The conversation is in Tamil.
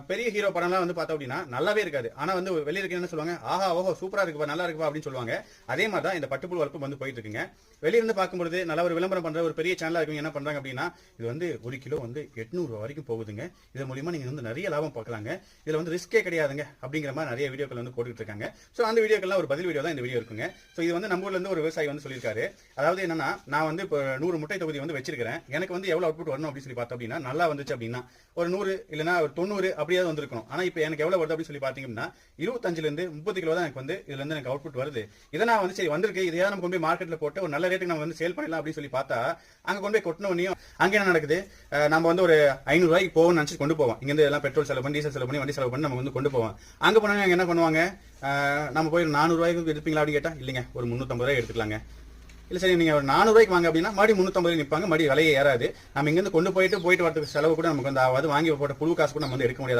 பெரிய ஹீரோ படம்லாம் வந்து பார்த்தோம் அப்படின்னா நல்லாவே இருக்காது. ஆனா வந்து வெளிய இருக்க என்ன சொல்லுவாங்க, ஆஹா ஓஹோ சூப்பரா இருக்குப்பா நல்லா இருக்குப்பா அப்படின்னு சொல்லுவாங்க. அதே மாதிரி தான் இந்த பட்டுப்புழு வளர்ப்பு வந்து போயிட்டு இருக்குங்க. வெளிய இருந்து பார்க்கும்போது நல்ல ஒரு விளம்பரம் பண்ற ஒரு பெரிய சேனலா இருக்கவங்க என்ன பண்றாங்க அப்படின்னா, இது வந்து 1 கிலோ வந்து 800 ரூபாய் வரைக்கும் போகுதுங்க. இது மூலியமா நீங்க வந்து நிறைய லாபம் பார்க்கலாங்க. இதுல வந்து ரிஸ்கே கிடையாதுங்க அப்படிங்கிற மாதிரி நிறைய வீடியோக்கள் வந்து போட்டுட்டு இருக்காங்க. சோ அந்த வீடியோக்கெல்லாம் ஒரு பதில் வீடியோ தான் இந்த வீடியோ இருக்குங்க. சோ இது வந்து நம்ம ஊர்ல இருந்து ஒரு விவசாயி வந்து சொல்லியிருக்காரு. அதாவது என்னன்னா, நான் வந்து இப்போ 100 முட்டை தொகுதி வந்து வச்சிருக்கிறேன். எனக்கு வந்து எவ்வளவு அவுட்புட் வரணும் அப்படின்னு சொல்லி பார்த்தோம் அப்படின்னா, நல்லா வந்துச்சு அப்படின்னா ஒரு 100 இல்லனா ஒரு 90 அப்படியே வந்திருக்கும். ஆனா இப்போ எனக்கு எவ்வளவு வருது அப்படின்னு சொல்லி பாத்தீங்கன்னா 25 இருந்து 30 கிலோ தான் எனக்கு வந்து இதுல இருந்து எனக்கு அவுட்புட் வருது. இதை நான் வந்து சரி வந்திருக்கு, இதையா நம்ம கொண்டு போய் மார்க்கெட்ல போட்டு ஒரு நல்ல ரேட்டுக்கு நம்ம வந்து சேல் பண்ணலாம் அப்படின்னு சொல்லி பார்த்தா அங்க கொண்டு போய் கொட்டின உடனே அங்க என்ன நடக்குது, நம்ம வந்து ஒரு 500 ரூபாய்க்கு போகணும்னு நினைச்சு கொண்டு போவோம். இங்க இருந்து எல்லாம் பெட்ரோல் செலவு பண்ணி டீசல் செலவு பண்ணி வண்டி செலவு பண்ணி நம்ம வந்து கொண்டு போவோம். அங்க போனா என்ன பண்ணுவாங்க, நம்ம போய் 400 ரூபாய்க்கு எடுப்பீங்களா அப்படின்னு கேட்டா இல்லைங்க ஒரு 350 ரூபாய் எடுத்துக்கலாங்க. இல்ல சரி நீங்க ஒரு 400 ரூபாய்க்கு வாங்க அப்படின்னா மறுபடி 350 நிற்பாங்க, மறுபடி விலையே ஏறாது. நம்ம இங்கிருந்து கொண்டு போயிட்டு வரதுக்கு செலவு கூட நமக்கு வந்து ஆகாது, வாங்கி போட்ட புழு காசு கூட நம்ம வந்து எடுக்க முடியாது.